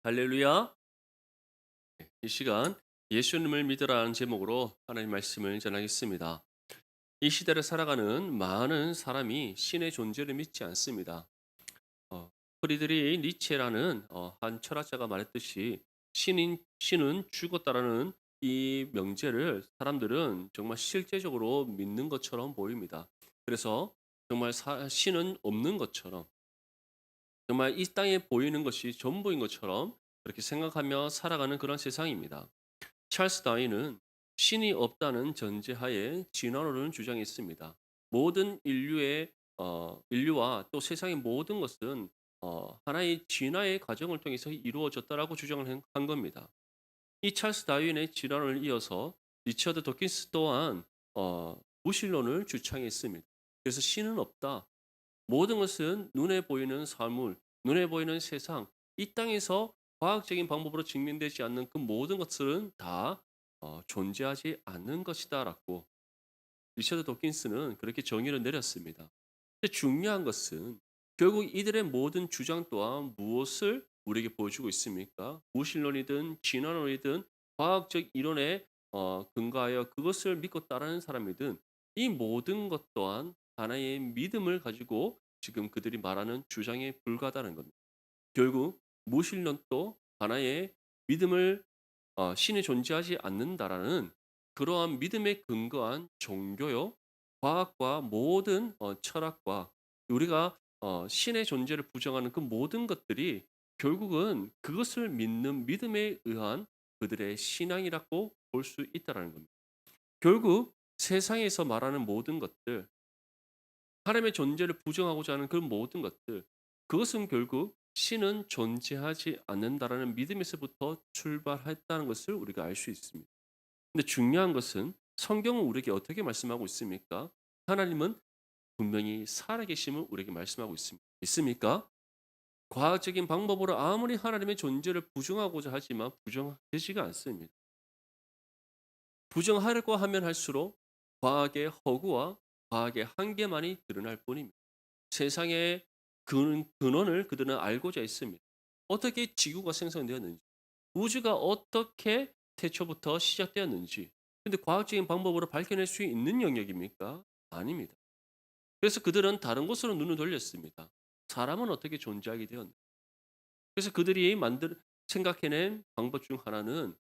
할렐루야. 이 시간 예수님을 믿으라는 제목으로 하나님 말씀을 전하겠습니다. 이 시대를 살아가는 많은 사람이 신의 존재를 믿지 않습니다. 어, 프리드리 니체라는 한 철학자가 말했듯이 신은 죽었다라는 이 명제를 사람들은 정말 실제적으로 믿는 것처럼 보입니다. 그래서 정말 신은 없는 것처럼 정말 이 땅에 보이는 것이 전부인 것처럼 그렇게 생각하며 살아가는 그런 세상입니다. 찰스 다윈은 신이 없다는 전제하에 진화론을 주장했습니다. 모든 인류와 또 세상의 모든 것은 하나의 진화의 과정을 통해서 이루어졌다라고 주장을 한 겁니다. 이 찰스 다윈의 진화론을 이어서 리처드 도킨스 또한 무신론을 주창했습니다. 그래서 신은 없다. 모든 것은 눈에 보이는 사물, 눈에 보이는 세상, 이 땅에서 과학적인 방법으로 증명되지 않는 그 모든 것들은 다 존재하지 않는 것이다라고 리처드 도킨스는 그렇게 정의를 내렸습니다. 근데 중요한 것은 결국 이들의 모든 주장 또한 무엇을 우리에게 보여주고 있습니까? 무신론이든 진화론이든 과학적 이론에 근거하여 그것을 믿고 따르는 사람이든 이 모든 것 또한 하나의 믿음을 가지고 지금 그들이 말하는 주장에 불과하다는 겁니다. 결국 무신론도 하나의 믿음을 신이 존재하지 않는다라는 그러한 믿음에 근거한 종교요, 과학과 모든 철학과 우리가 신의 존재를 부정하는 그 모든 것들이 결국은 그것을 믿는 믿음에 의한 그들의 신앙이라고 볼 수 있다라는 겁니다. 결국 세상에서 말하는 모든 것들, 하나님의 존재를 부정하고자 하는 그 모든 것들, 그것은 결국 신은 존재하지 않는다라는 믿음에서부터 출발했다는 것을 우리가 알 수 있습니다. 근데 중요한 것은 성경은 우리에게 어떻게 말씀하고 있습니까? 하나님은 분명히 살아계심을 우리에게 말씀하고 있습니다. 있습니까? 과학적인 방법으로 아무리 하나님의 존재를 부정하고자 하지만 부정되지가 않습니다. 부정하려고 하면 할수록 과학의 허구와 과학의 한계만이 드러날 뿐입니다. 세상의 근원을 그들은 알고자 했습니다. 어떻게 지구가 생성되었는지, 우주가 어떻게 태초부터 시작되었는지. 근데 과학적인 방법으로 밝혀낼 수 있는 영역입니까? 아닙니다. 그래서 그들은 다른 곳으로 눈을 돌렸습니다. 사람은 어떻게 존재하게 되었나? 그래서 그들이 생각해낸 방법 중 하나는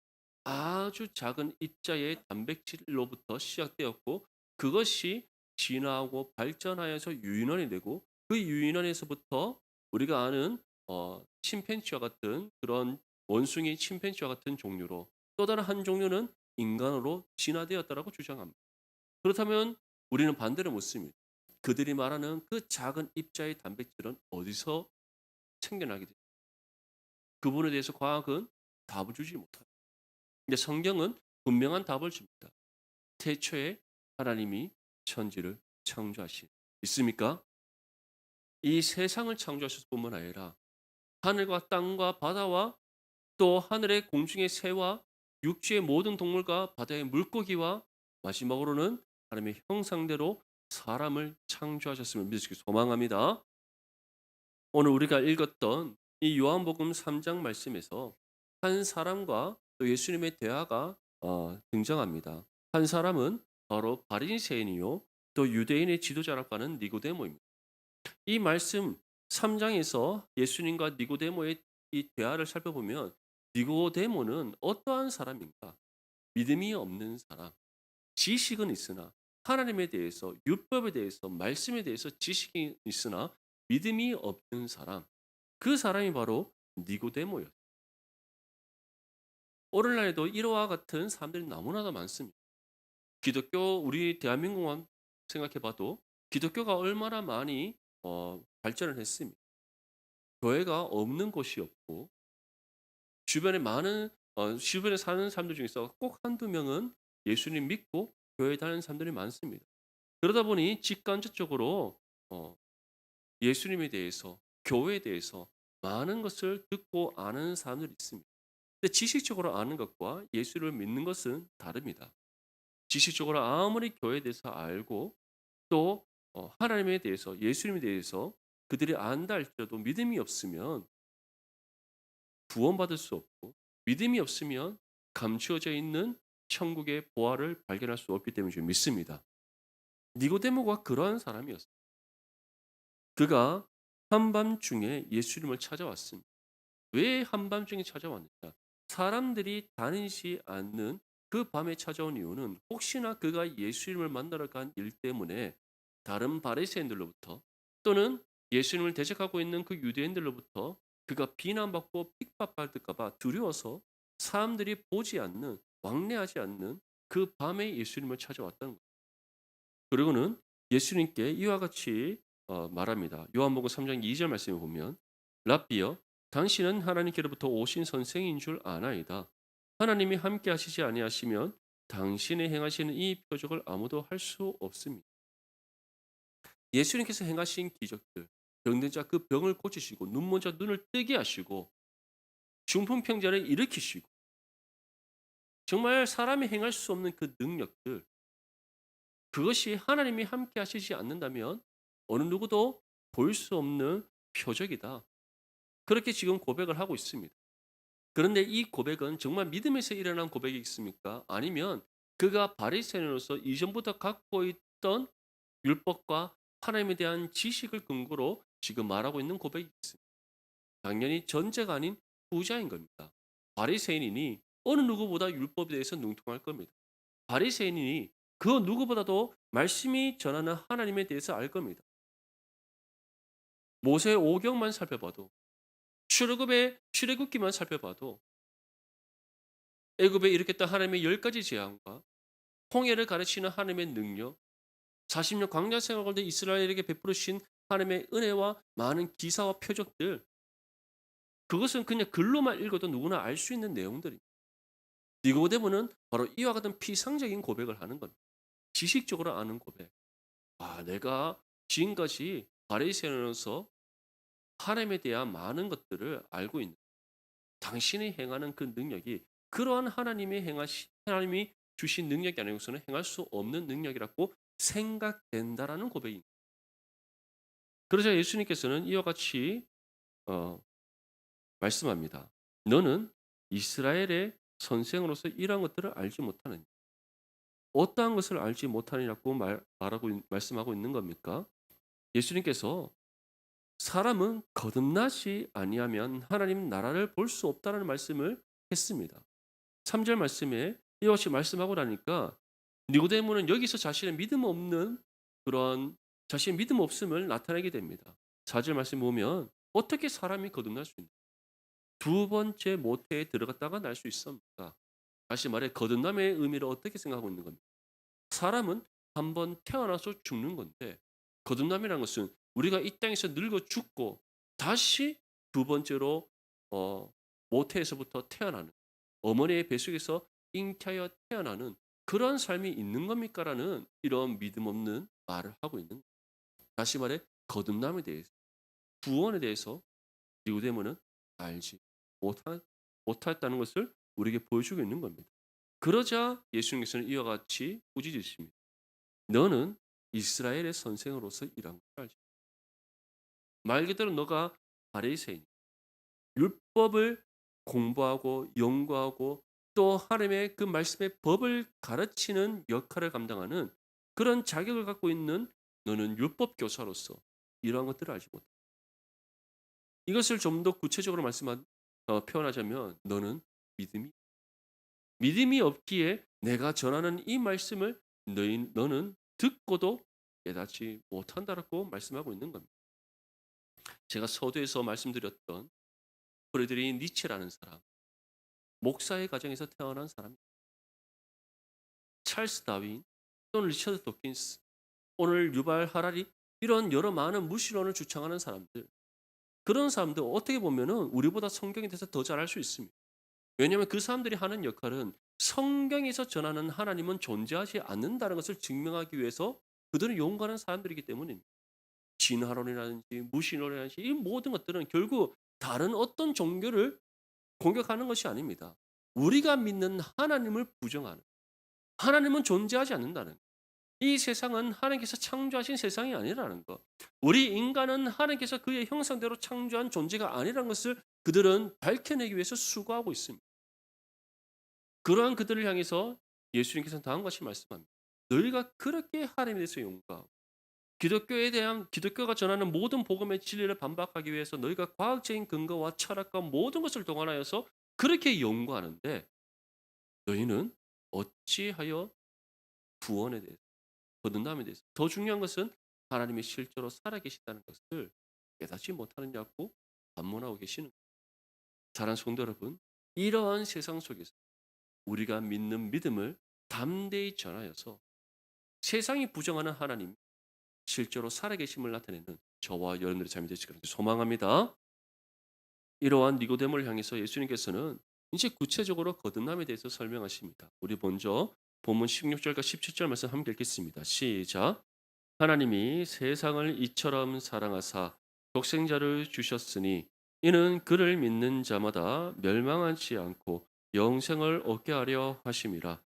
아주 작은 입자의 단백질로부터 시작되었고 그것이 진화하고 발전하여서 유인원이 되고 그 유인원에서부터 우리가 아는 침팬지와 같은 그런 원숭이 침팬지와 같은 종류로 또 다른 한 종류는 인간으로 진화되었다라고 주장합니다. 그렇다면 우리는 반대로 묻습니다. 그들이 말하는 그 작은 입자의 단백질은 어디서 생겨나게 됩니까? 그 부분에 대해서 과학은 답을 주지 못합니다. 근데 성경은 분명한 답을 줍니다. 태초에 하나님이 천지를 창조하신 있습니까? 이 세상을 창조하셨을 뿐만 아니라 하늘과 땅과 바다와 또 하늘의 공중의 새와 육지의 모든 동물과 바다의 물고기와 마지막으로는 하나님의 형상대로 사람을 창조하셨음을 믿으시기 소망합니다. 오늘 우리가 읽었던 이 요한복음 3장 말씀에서 한 사람과 또 예수님의 대화가 등장합니다. 한 사람은 바로 바리새인이요 또 유대인의 지도자라고 하는 니고데모입니다. 이 말씀 3장에서 예수님과 니고데모의 이 대화를 살펴보면 니고데모는 어떠한 사람인가? 믿음이 없는 사람, 지식은 있으나 하나님에 대해서 율법에 대해서 말씀에 대해서 지식이 있으나 믿음이 없는 사람. 그 사람이 바로 니고데모예요. 오늘날에도 이와 같은 사람들이 너무나도 많습니다. 우리 대한민국만 생각해 봐도 기독교가 얼마나 많이 발전을 했습니다. 교회가 없는 곳이 없고 주변에 사는 사람들 중에서 꼭 한두 명은 예수님 믿고 교회 다니는 사람들이 많습니다. 그러다 보니 직간접적으로 어 예수님에 대해서 교회에 대해서 많은 것을 듣고 아는 사람들이 있습니다. 근데 지식적으로 아는 것과 예수를 믿는 것은 다릅니다. 지식적으로 아무리 교회에 대해서 알고 또 하나님에 대해서 예수님에 대해서 그들이 안다 할지라도 믿음이 없으면 구원받을 수 없고 믿음이 없으면 감추어져 있는 천국의 보화를 발견할 수 없기 때문에 저는 믿습니다. 니고데모가 그러한 사람이었어요. 그가 한밤중에 예수님을 찾아왔습니다. 왜 한밤중에 찾아왔느냐? 사람들이 다니지 않는 그 밤에 찾아온 이유는 혹시나 그가 예수님을 만나러 간 일 때문에 다른 바리새인들로부터 또는 예수님을 대적하고 있는 그 유대인들로부터 그가 비난받고 핍박받을까 봐 두려워서 사람들이 보지 않는 왕래하지 않는 그 밤에 예수님을 찾아왔다는 거예요. 그리고는 예수님께 이와 같이 말합니다. 요한복음 3장 2절 말씀을 보면 랍비여 당신은 하나님께로부터 오신 선생인 줄 아나이다. 하나님이 함께 하시지 아니하시면 당신이 행하시는 이 표적을 아무도 할 수 없습니다. 예수님께서 행하신 기적들, 병든 자 그 병을 고치시고 눈먼 자 눈을 뜨게 하시고 중풍병자를 일으키시고 정말 사람이 행할 수 없는 그 능력들, 그것이 하나님이 함께 하시지 않는다면 어느 누구도 볼 수 없는 표적이다. 그렇게 지금 고백을 하고 있습니다. 그런데 이 고백은 정말 믿음에서 일어난 고백이겠습니까? 아니면 그가 바리새인으로서 이전부터 갖고 있던 율법과 하나님에 대한 지식을 근거로 지금 말하고 있는 고백이겠습니다. 당연히 전제가 아닌 후자인 겁니다. 바리새인이니 어느 누구보다 율법에 대해서 능통할 겁니다. 바리새인이니 그 누구보다도 말씀이 전하는 하나님에 대해서 알 겁니다. 모세 오경만 살펴봐도 출애굽의 출애굽기만 살펴봐도 애굽에 일으켰던 하나님의 10가지 재앙과 홍해를 가르치는 하나님의 능력, 40년 광야 생활을 때 이스라엘에게 베풀으신 하나님의 은혜와 많은 기사와 표적들, 그것은 그냥 글로만 읽어도 누구나 알 수 있는 내용들입니다. 니고데모는 바로 이와 같은 피상적인 고백을 하는 겁니다. 지식적으로 아는 고백. 내가 지금까지 바리새인으로서 하나님에 대한 많은 것들을 알고 있는 당신이 행하는 그 능력이 그러한 하나님이 주신 능력이 아니고서는 행할 수 없는 능력이라고 생각된다라는 고백입니다. 그러자 예수님께서는 이와 같이 어, 말씀합니다. 너는 이스라엘의 선생으로서 이러한 것들을 알지 못하느냐? 어떠한 것을 알지 못하느냐고 말씀하고 있는 겁니까? 예수님께서 사람은 거듭나지 아니하면 하나님 나라를 볼 수 없다는 말씀을 했습니다. 3절 말씀에 이와 같이 말씀하고 나니까 니고데모는 여기서 자신의 믿음 없는 그런 자신의 믿음 없음을 나타내게 됩니다. 4절 말씀 보면 어떻게 사람이 거듭날 수 있나? 두 번째 모태에 들어갔다가 날 수 있습니까? 다시 말해 거듭남의 의미를 어떻게 생각하고 있는 겁니까? 사람은 한번 태어나서 죽는 건데 거듭남이라는 것은 우리가 이 땅에서 늙어 죽고 다시 두 번째로 모태에서부터 태어나는 어머니의 뱃속에서 잉태하여 태어나는 그런 삶이 있는 겁니까라는 이런 믿음 없는 말을 하고 있는 거예요. 다시 말해 거듭남에 대해서 구원에 대해서 니고데모는 알지 못하, 못했다는 것을 우리에게 보여주고 있는 겁니다. 그러자 예수님께서는 이와 같이 꾸짖으십니다. 너는 이스라엘의 선생으로서 일한 걸 알지. 말 그대로 너가 바리새인, 율법을 공부하고 연구하고 또 하나님의 그 말씀의 법을 가르치는 역할을 감당하는 그런 자격을 갖고 있는 너는 율법 교사로서 이러한 것들을 알지 못해. 이것을 좀 더 구체적으로 표현하자면 너는 믿음이 없기에 내가 전하는 이 말씀을 너는 듣고도 깨닫지 못한다라고 말씀하고 있는 겁니다. 제가 서두에서 말씀드렸던 프레드리히 니체라는 사람, 목사의 가정에서 태어난 사람, 찰스 다윈 또는 리처드 도킨스, 오늘 유발 하라리 이런 여러 많은 무신론을 주창하는 사람들, 그런 사람들 어떻게 보면은 우리보다 성경에 대해서 더 잘 알 수 있습니다. 왜냐하면 그 사람들이 하는 역할은 성경에서 전하는 하나님은 존재하지 않는다는 것을 증명하기 위해서 그들은 용감한 사람들이기 때문입니다. 진화론이라든지 무신론이라든지 이 모든 것들은 결국 다른 어떤 종교를 공격하는 것이 아닙니다. 우리가 믿는 하나님을 부정하는 하나님은 존재하지 않는다는 이 세상은 하나님께서 창조하신 세상이 아니라는 것. 우리 인간은 하나님께서 그의 형상대로 창조한 존재가 아니라는 것을 그들은 밝혀내기 위해서 수고하고 있습니다. 그러한 그들을 향해서 예수님께서는 다음과 같이 말씀합니다. 너희가 그렇게 하나님에 대해서 용서하고 기독교에 대한 기독교가 전하는 모든 복음의 진리를 반박하기 위해서 너희가 과학적인 근거와 철학과 모든 것을 동원하여서 그렇게 연구하는데 너희는 어찌하여 구원에 대해서 거듭남에 대해서 더 중요한 것은 하나님이 실제로 살아계시다는 것을 깨닫지 못하느냐고 반문하고 계시는 거예요. 사랑하는 성도 여러분, 이러한 세상 속에서 우리가 믿는 믿음을 담대히 전하여서 세상이 부정하는 하나님 실제로 살아계심을 나타내는 저와 여러분들의 삶이 되시기를 소망합니다. 이러한 니고데모를 향해서 예수님께서는 이제 구체적으로 거듭남에 대해서 설명하십니다. 우리 먼저 본문 16절과 17절 말씀 함께 읽겠습니다. 시작. 하나님이 세상을 이처럼 사랑하사 독생자를 주셨으니 이는 그를 믿는 자마다 멸망하지 않고 영생을 얻게 하려 하심이라.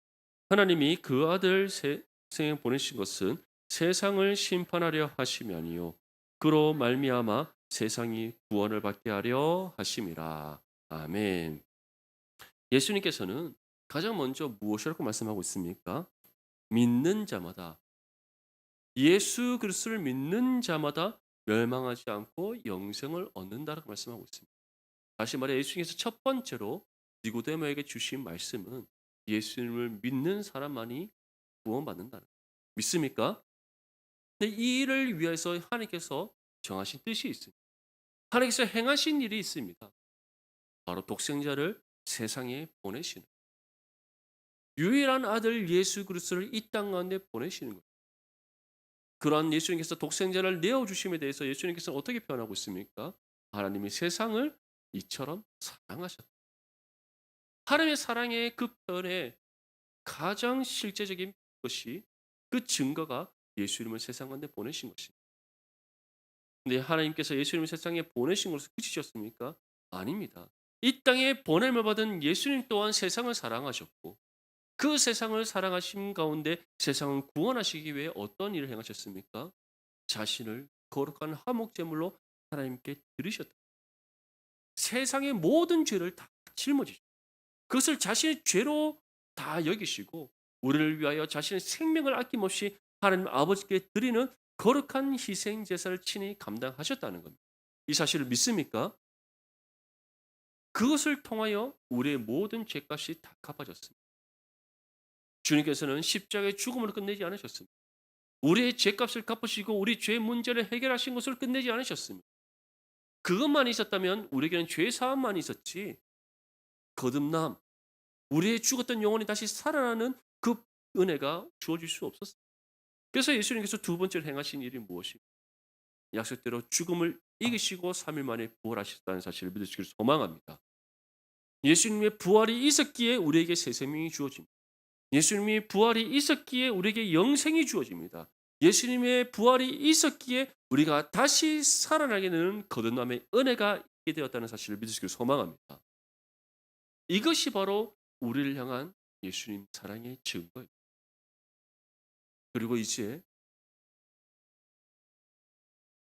하나님이 그 아들 세상에 보내신 것은 세상을 심판하려 하심이 아니요 그로 말미암아 세상이 구원을 받게 하려 하심이라. 아멘. 예수님께서는 가장 먼저 무엇이라고 말씀하고 있습니까? 믿는 자마다 예수 그리스도를 믿는 자마다 멸망하지 않고 영생을 얻는다라고 말씀하고 있습니다. 다시 말해 예수님께서 첫 번째로 니고데모에게 주신 말씀은 예수님을 믿는 사람만이 구원받는다는 거예요. 믿습니까? 근데 이 일을 위해서 하나님께서 정하신 뜻이 있습니다. 하나님께서 행하신 일이 있습니다. 바로 독생자를 세상에 보내시는 유일한 아들 예수 그리스도를 이 땅 가운데 보내시는 거예요. 그러한 예수님께서 독생자를 내어주심에 대해서 예수님께서 어떻게 표현하고 있습니까? 하나님이 세상을 이처럼 사랑하셨다. 하나님의 사랑의 그 표현의 가장 실제적인 것이 그 증거가 예수님을 세상 가운데 보내신 것입니다. 근데 하나님께서 예수님을 세상에 보내신 것으로 그치셨습니까? 아닙니다. 이 땅에 보냄을 받은 예수님 또한 세상을 사랑하셨고 그 세상을 사랑하심 가운데 세상을 구원하시기 위해 어떤 일을 행하셨습니까? 자신을 거룩한 화목 제물로 하나님께 드리셨다. 세상의 모든 죄를 다 짊어지셨다. 그것을 자신의 죄로 다 여기시고 우리를 위하여 자신의 생명을 아낌없이 하나님 아버지께 드리는 거룩한 희생 제사를 친히 감당하셨다는 겁니다. 이 사실을 믿습니까? 그것을 통하여 우리의 모든 죄값이 다 갚아졌습니다. 주님께서는 십자가의 죽음으로 끝내지 않으셨습니다. 우리의 죄값을 갚으시고 우리 죄 문제를 해결하신 것을 끝내지 않으셨습니다. 그것만 있었다면 우리에게는 죄 사함만 있었지 거듭남, 우리의 죽었던 영혼이 다시 살아나는 그 은혜가 주어질 수 없었어요. 그래서 예수님께서 두 번째로 행하신 일이 무엇입니까? 약속대로 죽음을 이기시고 3일 만에 부활하셨다는 사실을 믿으시길 소망합니다. 예수님의 부활이 있었기에 우리에게 새 생명이 주어집니다. 예수님의 부활이 있었기에 우리에게 영생이 주어집니다. 예수님의 부활이 있었기에 우리가 다시 살아나게 되는 거듭남의 은혜가 있게 되었다는 사실을 믿으시길 소망합니다. 이것이 바로 우리를 향한 예수님 사랑의 증거입니다. 그리고 이제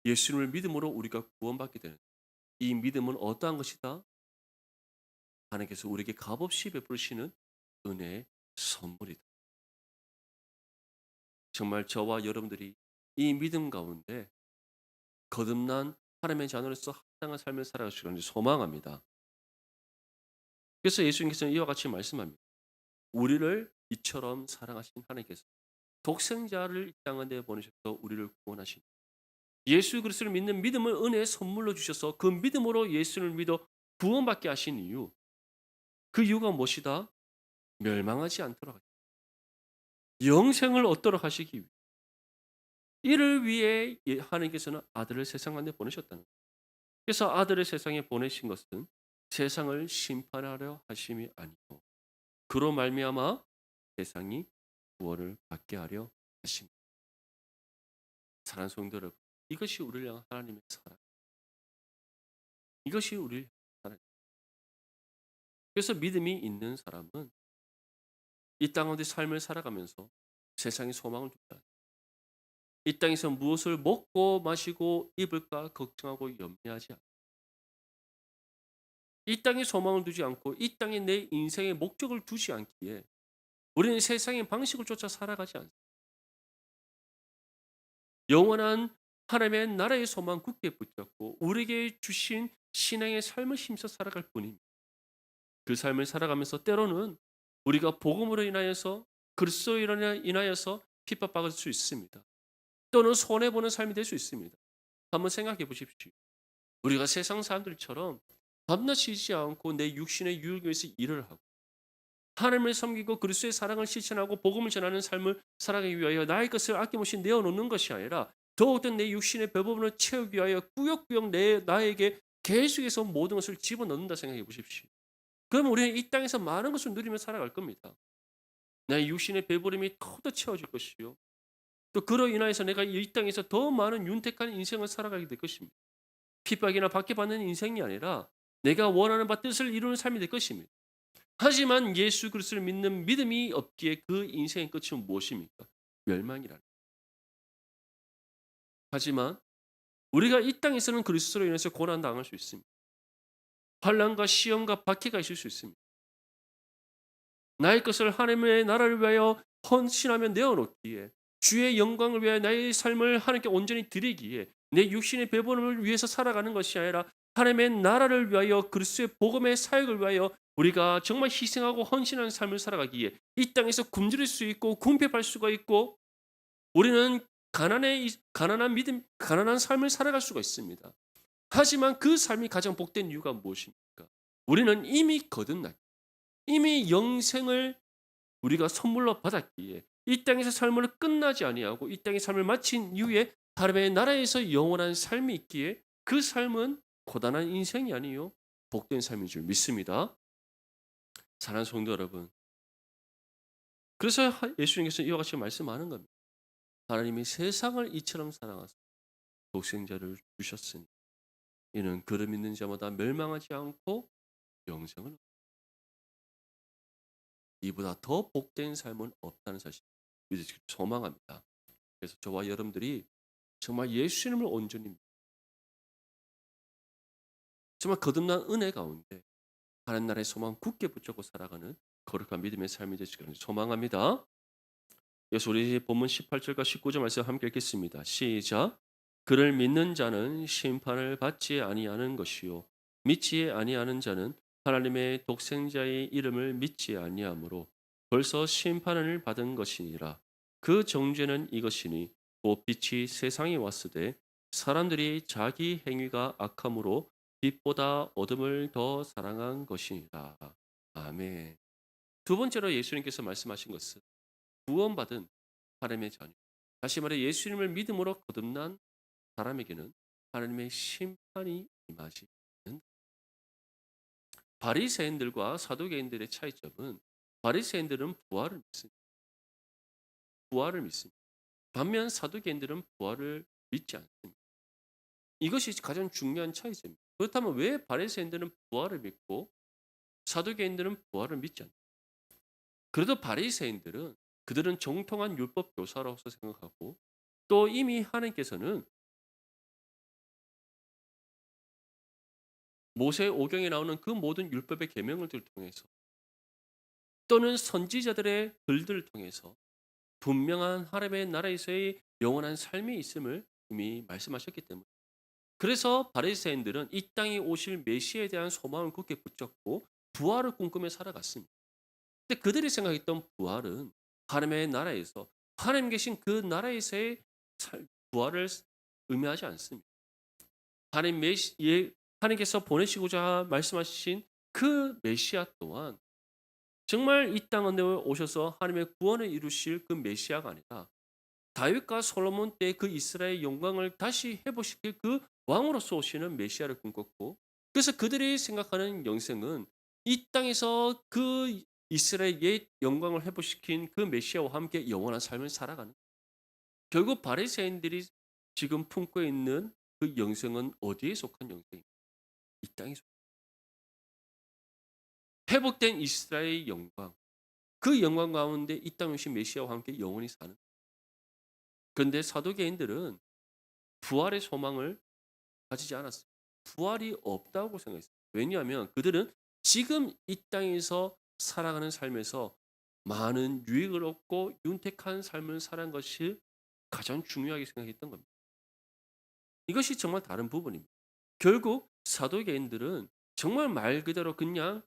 예수님을 믿음으로 우리가 구원받게 되는 이 믿음은 어떠한 것이다? 하나님께서 우리에게 값없이 베푸시는 은혜의 선물이다. 정말 저와 여러분들이 이 믿음 가운데 거듭난 하나님의 자녀로서 합당한 삶을 살아가시기를 소망합니다. 그래서 예수님께서는 이와 같이 말씀합니다. 우리를 이처럼 사랑하신 하나님께서 독생자를 이 땅에 보내셔서 우리를 구원하신 예수 그리스도를 믿는 믿음을 은혜의 선물로 주셔서 그 믿음으로 예수를 믿어 구원받게 하신 이유 그 이유가 무엇이다? 멸망하지 않도록 영생을 얻도록 하시기 위해 이를 위해 하나님께서는 아들을 세상 안에 보내셨다는 거예요. 그래서 아들을 세상에 보내신 것은 세상을 심판하려 하심이 아니고 그로 말미암아 세상이 구원을 받게 하려 하십니다. 사랑하는 성도 여러분, 이것이 우리를 향한 하나님의 사랑. 이것이 우리를 향한 사랑. 그래서 믿음이 있는 사람은 이 땅 가운데 삶을 살아가면서 세상에 소망을 둡니다. 이 땅에서 무엇을 먹고 마시고 입을까 걱정하고 염려하지 않고 이 땅에 소망을 두지 않고 이 땅에 내 인생의 목적을 두지 않기에 우리는 세상의 방식을 쫓아 살아가지 않습니다. 영원한 하나님의 나라의 소망 굳게 붙잡고 우리에게 주신 신앙의 삶을 힘써 살아갈 뿐입니다. 그 삶을 살아가면서 때로는 우리가 복음으로 인하여서 그리스도로 인하여서 핍박받을 수 있습니다. 또는 손해보는 삶이 될 수 있습니다. 한번 생각해 보십시오. 우리가 세상 사람들처럼 밤낮 쉬지 않고 내 육신의 유익을 위해서 일을 하고 하나님을 섬기고 그리스도의 사랑을 실천하고 복음을 전하는 삶을 살아가기 위하여 나의 것을 아낌없이 내어놓는 것이 아니라 더욱더 내 육신의 배부분을 채우기 위하여 꾸역꾸역 나에게 계속해서 모든 것을 집어넣는다 생각해 보십시오. 그럼 우리는 이 땅에서 많은 것을 누리며 살아갈 겁니다. 나의 육신의 배부름이 더더 채워질 것이요. 또 그로 인하여서 내가 이 땅에서 더 많은 윤택한 인생을 살아가게 될 것입니다. 핍박이나 박해받는 인생이 아니라 내가 원하는 바 뜻을 이루는 삶이 될 것입니다. 하지만 예수 그리스도를 믿는 믿음이 없기에 그 인생의 끝은 무엇입니까? 멸망이라는. 하지만 우리가 이 땅에서는 그리스도로 인해서 고난 당할 수 있습니다. 환난과 시험과 박해가 있을 수 있습니다. 나의 것을 하나님의 나라를 위하여 헌신하며 내어놓기에 주의 영광을 위하여 나의 삶을 하나님께 온전히 드리기에 내 육신의 배부름을 위해서 살아가는 것이 아니라 하나님의 나라를 위하여 그리스도의 복음의 사역을 위하여 우리가 정말 희생하고 헌신하는 삶을 살아가기에 이 땅에서 굶주릴 수 있고 궁핍할 수가 있고 우리는 가난한 믿음, 가난한 삶을 살아갈 수가 있습니다. 하지만 그 삶이 가장 복된 이유가 무엇입니까? 우리는 이미 거듭났기 이미 영생을 우리가 선물로 받았기에 이 땅에서 삶을 끝나지 아니하고 이 땅의 삶을 마친 이후에 하나님의 나라에서 영원한 삶이 있기에 그 삶은 고단한 인생이 아니요 복된 삶인 줄 믿습니다. 사랑하는 성도 여러분, 그래서 예수님께서 이와 같이 말씀하는 겁니다. 하나님이 세상을 이처럼 사랑하사 독생자를 주셨으니 이는 그를 믿는 자마다 멸망하지 않고 영생을 이보다 더 복된 삶은 없다는 사실 믿으시길 소망합니다. 그래서 저와 여러분들이 정말 예수님을 온전히 정말 거듭난 은혜 가운데 하나님 나라의 소망 굳게 붙잡고 살아가는 거룩한 믿음의 삶이 되시기를 소망합니다. 그래서 우리 본문 18절과 19절 말씀 함께 읽겠습니다. 시작. 그를 믿는 자는 심판을 받지 아니하는 것이요 믿지 아니하는 자는 하나님의 독생자의 이름을 믿지 아니하므로 벌써 심판을 받은 것이니라. 그 정죄는 이것이니 곧 빛이 세상에 왔으되 사람들이 자기 행위가 악함으로 빛보다 어둠을 더 사랑한 것이니라. 아멘. 두 번째로 예수님께서 말씀하신 것은 구원받은 하나님의 자녀. 다시 말해 예수님을 믿음으로 거듭난 사람에게는 하나님의 심판이 임하지 않는다. 바리새인들과 사두개인들의 차이점은 바리새인들은 부활을 믿습니다. 부활을 믿습니다. 반면 사두개인들은 부활을 믿지 않습니다. 이것이 가장 중요한 차이점입니다. 그렇다면 왜 바리새인들은 부활을 믿고 사두개인들은 부활을 믿지 않습니까? 그래도 바리새인들은 그들은 정통한 율법 교사로서 생각하고 또 이미 하나님께서는 모세 오경에 나오는 그 모든 율법의 계명들을 통해서 또는 선지자들의 글들을 통해서 분명한 하나님의 나라에서의 영원한 삶이 있음을 이미 말씀하셨기 때문에 그래서 바리새인들은 이 땅에 오실 메시아에 대한 소망을 굳게 붙잡고 부활을 꿈꾸며 살아갔습니다. 근데 그들이 생각했던 부활은 하나님의 나라에서 하나님 계신 그 나라에서의 부활을 의미하지 않습니다. 하나님께서 보내시고자 말씀하신 그 메시아 또한 정말 이 땅에 오셔서 하나님의 구원을 이루실 그 메시아가 아니라 다윗과 솔로몬 때 그 이스라엘 영광을 다시 회복시킬 그 왕으로서 오시는 메시아를 꿈꿨고 그래서 그들이 생각하는 영생은 이 땅에서 그 이스라엘 옛 영광을 회복시킨 그 메시아와 함께 영원한 삶을 살아가는 결국 바리새인들이 지금 품고 있는 그 영생은 어디에 속한 영생입니까? 이 땅에 회복된 이스라엘의 영광 그 영광 가운데 이 땅에 오신 메시아와 함께 영원히 사는 그런데 사도계인들은 부활의 소망을 가지지 않았어요. 부활이 없다고 생각했어요. 왜냐하면 그들은 지금 이 땅에서 살아가는 삶에서 많은 유익을 얻고 윤택한 삶을 살아간 것이 가장 중요하게 생각했던 겁니다. 이것이 정말 다른 부분입니다. 결국 사도계인들은 정말 말 그대로 그냥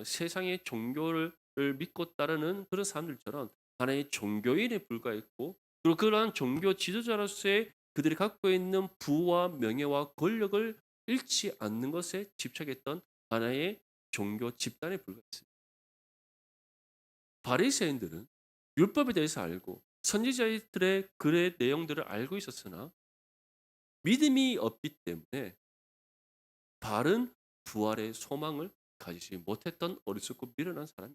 세상의 종교를 믿고 따르는 그런 사람들처럼 하나의 종교인에 불과했고, 그리고 그러한 종교 지도자로서의 그들이 갖고 있는 부와 명예와 권력을 잃지 않는 것에 집착했던 하나의 종교 집단에 불과했습니다. 바리새인들은 율법에 대해서 알고 선지자들의 글의 내용들을 알고 있었으나 믿음이 없기 때문에 바른 부활의 소망을 가지지 못했던 어리석고 미련한 사람이,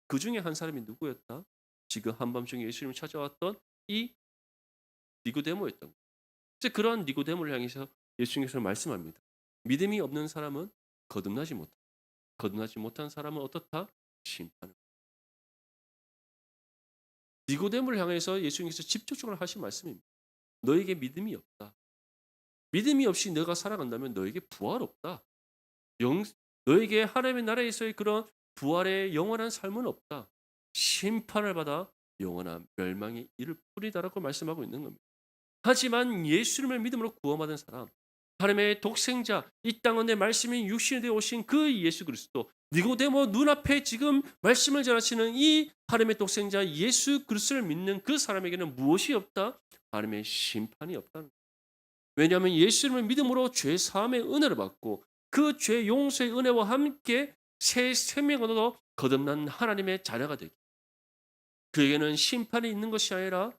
그 중에 한 사람이 누구였다? 지금 한밤중에 예수님을 찾아왔던 이 니고데모였던 거예요. 이제 그러한 니고데모를 향해서 예수님께서 말씀합니다. 믿음이 없는 사람은 거듭나지 못한다. 거듭나지 못한 사람은 어떻다? 심판을. 니고데모를 향해서 예수님께서 직접적으로 하신 말씀입니다. 너에게 믿음이 없다. 믿음이 없이 너가 살아간다면 너에게 부활 없다. 영 너에게 하나님의 나라에서의 그런 부활의 영원한 삶은 없다. 심판을 받아 영원한 멸망에 이를 뿐이다라고 말씀하고 있는 겁니다. 하지만 예수님을 믿음으로 구원받은 사람, 하나님의 독생자, 이 땅에 말씀이 육신이 되어 오신 그 예수 그리스도, 니고데모 눈앞에 지금 말씀을 전하시는 이 하나님의 독생자 예수 그리스도를 믿는 그 사람에게는 무엇이 없다? 하나님의 심판이 없다는. 왜냐하면 예수님을 믿음으로 죄 사함의 은혜를 받고 그 죄 용서의 은혜와 함께 새 생명을 얻어 거듭난 하나님의 자녀가 되기. 그에게는 심판이 있는 것이 아니라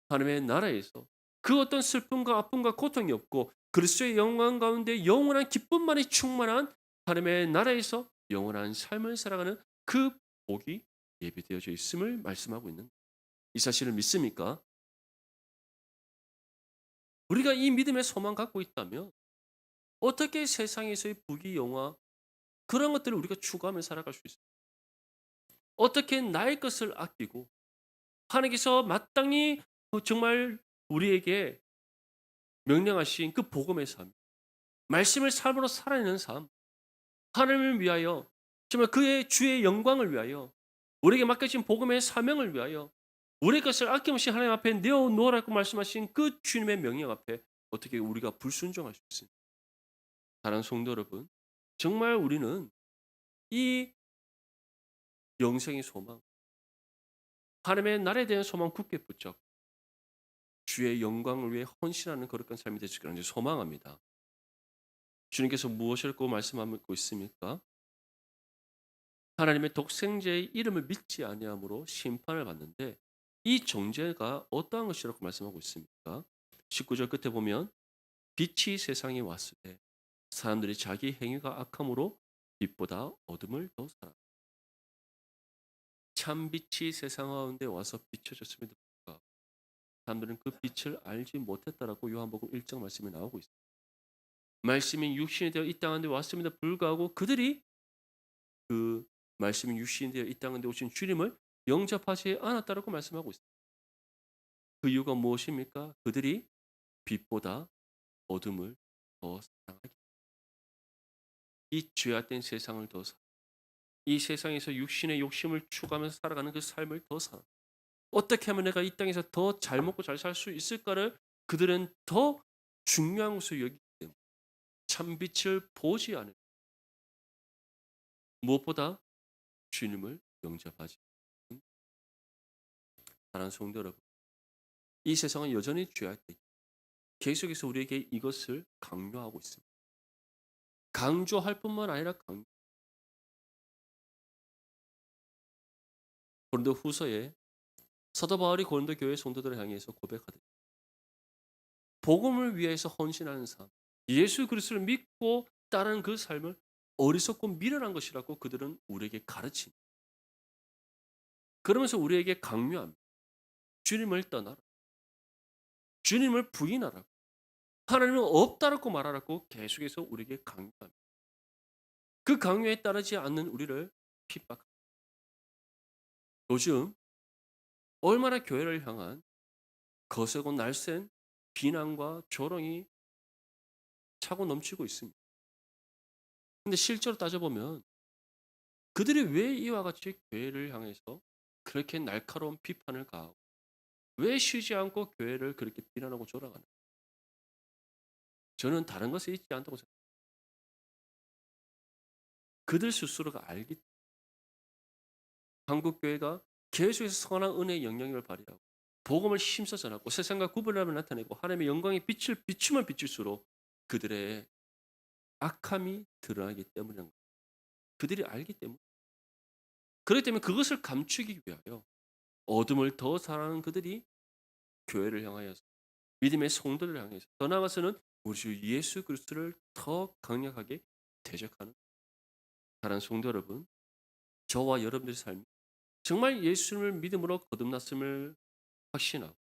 하나님의 나라에서 그 어떤 슬픔과 아픔과 고통이 없고 그리스도의 영광 가운데 영원한 기쁨만이 충만한 하나님의 나라에서 영원한 삶을 살아가는 그 복이 예비되어져 있음을 말씀하고 있는 거예요. 이 사실을 믿습니까? 우리가 이 믿음의 소망 갖고 있다면 어떻게 세상에서의 부귀 영화 그런 것들을 우리가 추구하며 살아갈 수 있어요? 어떻게 나의 것을 아끼고 하나님께서 마땅히 정말 우리에게 명령하신 그 복음의 삶, 말씀을 삶으로 살아내는 삶, 하나님을 위하여 정말 그의 주의 영광을 위하여 우리에게 맡겨진 복음의 사명을 위하여 우리의 것을 아낌없이 하나님 앞에 내어 놓으라고 말씀하신 그 주님의 명령 앞에 어떻게 우리가 불순종할 수 있습니까? 사랑하는 성도 여러분, 정말 우리는 이 영생의 소망, 하나님의 나라에 대한 소망 굳게 붙잡고 주의 영광을 위해 헌신하는 거룩한 삶이 되시기를 간절히 소망합니다. 주님께서 무엇이라고 말씀하고 있습니까? 하나님의 독생자의 이름을 믿지 아니함으로 심판을 받는데 이 정죄가 어떠한 것이라고 말씀하고 있습니까? 19절 끝에 보면 빛이 세상에 왔을 때 사람들이 자기 행위가 악함으로 빛보다 어둠을 더 사랑. 참 빛이 세상 가운데 와서 비춰졌음에도 불구하고 사람들은 그 빛을 알지 못했다라고 요한복음 1장 말씀이 나오고 있습니다. 말씀이 육신이 되어 이 땅에 왔음에도 불구하고 그들이 그 말씀이 육신이 되어 이 땅에 오신 주님을 영접하지 않았다라고 말씀하고 있습니다. 그 이유가 무엇입니까? 그들이 빛보다 어둠을 더 사랑하기. 이 죄악된 세상을 더 사랑. 이 세상에서 육신의 욕심을 추구하면서 살아가는 그 삶을 더 사랑. 어떻게 하면 내가 이 땅에서 더 잘 먹고 잘 살 수 있을까를 그들은 더 중요한 것으로 여기기 때문에 참빛을 보지 않은 무엇보다 주님을 영접하지 않는 사랑하는 성도 여러분, 이 세상은 여전히 죄악돼 있다. 계속해서 우리에게 이것을 강조하고 있습니다. 강조할 뿐만 아니라 고린도 후서에 사도 바울이 고린도 교회 성도들을 향해서 고백하듯 복음을 위해서 헌신하는 삶, 예수 그리스도를 믿고 따르는 그 삶을 어리석고 미련한 것이라고 그들은 우리에게 가르칩니다. 그러면서 우리에게 강요합니다. 주님을 떠나라. 주님을 부인하라. 하나님은 없다라고 말하라고 계속해서 우리에게 강요합니다. 그 강요에 따르지 않는 우리를 핍박합니다. 요즘 얼마나 교회를 향한 거세고 날쌘 비난과 조롱이 차고 넘치고 있습니다. 근데 실제로 따져보면 그들이 왜 이와 같이 교회를 향해서 그렇게 날카로운 비판을 가하고 왜 쉬지 않고 교회를 그렇게 비난하고 조롱하는가? 저는 다른 것에 있지 않다고 생각합니다. 그들 스스로가 알기 때문에 한국 교회가 계속해서 선한 은혜의 영향력을 발휘하고 복음을 힘써 전하고 세상과 구분함을 나타내고 하나님의 영광의 빛을 비추면 비출수록 그들의 악함이 드러나기 때문인 거예요. 그들이 알기 때문에. 그렇기 때문에 그것을 감추기 위하여 어둠을 더 사랑하는 그들이 교회를 향하여서 믿음의 성도를 향해서 더 나아가서는 우리 주 예수 그리스도를 더 강력하게 대적하는 사랑하는 성도 여러분, 저와 여러분들의 삶이 정말 예수님을 믿음으로 거듭났음을 확신하고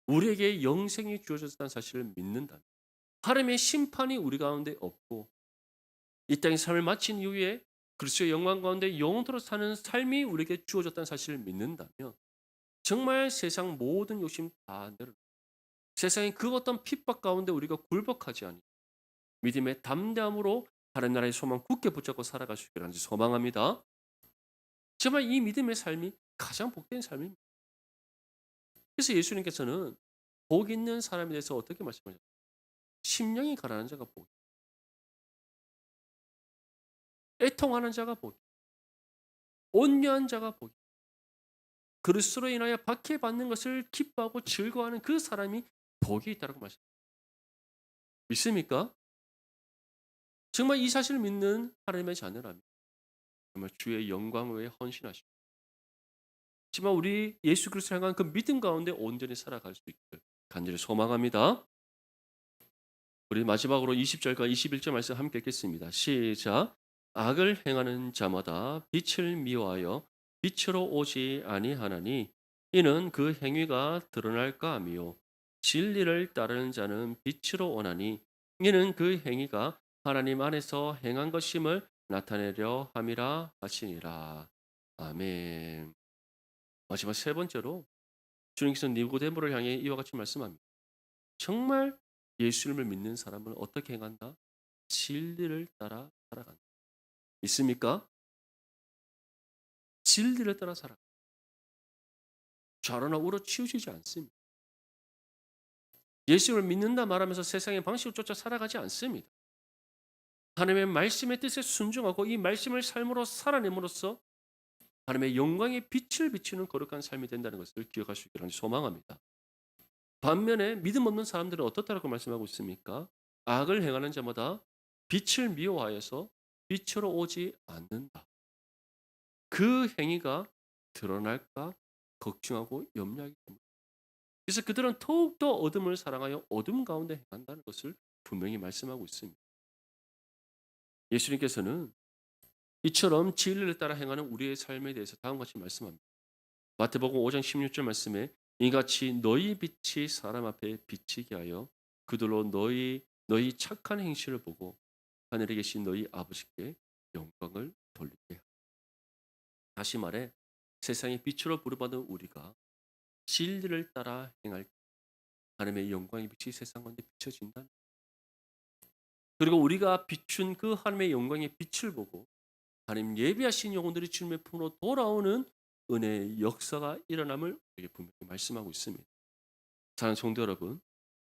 우리에게 영생이 주어졌다는 사실을 믿는다면 하나님의 심판이 우리 가운데 없고 이 땅의 삶을 마친 이후에 그리스도의 영광 가운데 영원토록 사는 삶이 우리에게 주어졌다는 사실을 믿는다면 정말 세상 모든 욕심 다 내려 세상의 그 어떤 핍박 가운데 우리가 굴복하지 않니 믿음의 담대함으로 하나님 나라의 소망 굳게 붙잡고 살아갈 수 있기를 소망합니다. 정말 이 믿음의 삶이 가장 복된 삶입니다. 그래서 예수님께서는 복 있는 사람에 대해서 어떻게 말씀하셨어요? 심령이 가난한 자가 복, 애통하는 자가 복, 온유한 자가 복, 그리스도로 인하여 박해받는 것을 기뻐하고 즐거워하는 그 사람이 복이 있다고 말씀합니다. 믿습니까? 정말 이 사실을 믿는 하나님의 자녀라면 정말 주의 영광을 위해 헌신하시고 정말 우리 예수 그리스도를 향한 그 믿음 가운데 온전히 살아갈 수 있기를 간절히 소망합니다. 우리 마지막으로 20절과 21절 말씀 함께 읽겠습니다. 시작. 악을 행하는 자마다 빛을 미워하여 빛으로 오지 아니하나니 이는 그 행위가 드러날까 하며 진리를 따르는 자는 빛으로 오나니 이는 그 행위가 하나님 안에서 행한 것임을 나타내려 함이라 하시니라. 아멘. 마지막 세 번째로 주님께서 니고데모를 향해 이와 같이 말씀합니다. 정말 예수님을 믿는 사람은 어떻게 행한다? 진리를 따라 살아간다. 있습니까? 진리를 따라 살아. 좌로나 우로 치우치지 않습니다. 예수님을 믿는다 말하면서 세상의 방식을 쫓아 살아가지 않습니다. 하나님의 말씀의 뜻에 순종하고 이 말씀을 삶으로 살아냄으로써 하나님의 영광의 빛을 비추는 거룩한 삶이 된다는 것을 기억할 수 있기를 소망합니다. 반면에 믿음 없는 사람들은 어떻다고 말씀하고 있습니까? 악을 행하는 자마다 빛을 미워하여서 빛으로 오지 않는다. 그 행위가 드러날까 걱정하고 염려하기 때문에. 그래서 그들은 더욱더 어둠을 사랑하여 어둠 가운데 행한다는 것을 분명히 말씀하고 있습니다. 예수님께서는 이처럼 진리를 따라 행하는 우리의 삶에 대해서 다음과 같이 말씀합니다. 마태복음 5장 16절 말씀에 이같이 너희 빛이 사람 앞에 비치게 하여 그들로 너희 착한 행실을 보고 하늘에 계신 너희 아버지께 영광을 돌리게 하라. 다시 말해 세상의 빛으로 부르받은 우리가 진리를 따라 행할 때 하나님의 영광의 빛이 세상 가운데 비춰진다. 그리고 우리가 비춘 그 하나님의 영광의 빛을 보고 하나님 예비하신 영혼들이 주님의 품으로 돌아오는 은혜의 역사가 일어남을 우리에게 분명히 말씀하고 있습니다. 사랑하는 성도 여러분,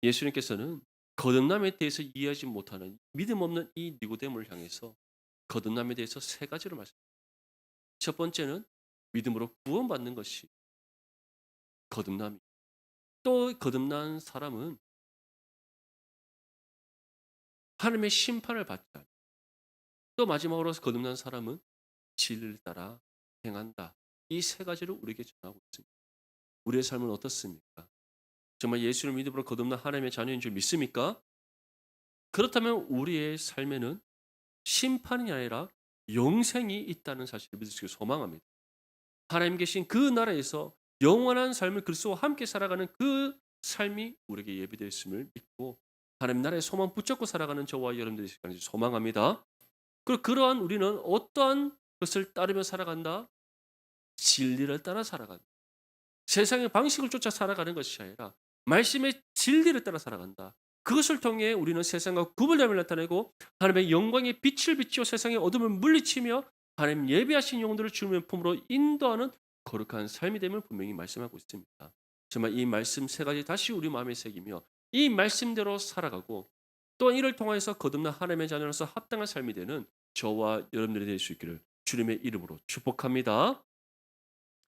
예수님께서는 거듭남에 대해서 이해하지 못하는 믿음 없는 이 니고데모를 향해서 거듭남에 대해서 세 가지로 말씀합니다. 첫 번째는 믿음으로 구원받는 것이 거듭남이. 또 거듭난 사람은 하나님의 심판을 받지 않고 또 마지막으로 거듭난 사람은 진리를 따라 행한다. 이 세 가지를 우리에게 전하고 있습니다. 우리의 삶은 어떻습니까? 정말 예수를 믿음으로 거듭난 하나님의 자녀인 줄 믿습니까? 그렇다면 우리의 삶에는 심판이 아니라 영생이 있다는 사실을 믿을 수 있기를 소망합니다. 하나님 계신 그 나라에서 영원한 삶을 그리스도와 함께 살아가는 그 삶이 우리에게 예비되어 있음을 믿고 하나님 나라의 소망 붙잡고 살아가는 저와 여러분들이 있기를 소망합니다. 그리고 그러한 우리는 어떠한 것을 따르며 살아간다? 진리를 따라 살아간다. 세상의 방식을 쫓아 살아가는 것이 아니라 말씀의 진리를 따라 살아간다. 그것을 통해 우리는 세상과 구분됨을 나타내고 하나님의 영광의 빛을 비추어 세상의 어둠을 물리치며 하나님 예비하신 영혼들을 주님의 품으로 인도하는 거룩한 삶이 됨을 분명히 말씀하고 있습니다. 정말 이 말씀 세 가지 다시 우리 마음에 새기며 이 말씀대로 살아가고 또한 이를 통해서 거듭난 하나님의 자녀로서 합당한 삶이 되는 저와 여러분들이 될 수 있기를 주님의 이름으로 축복합니다.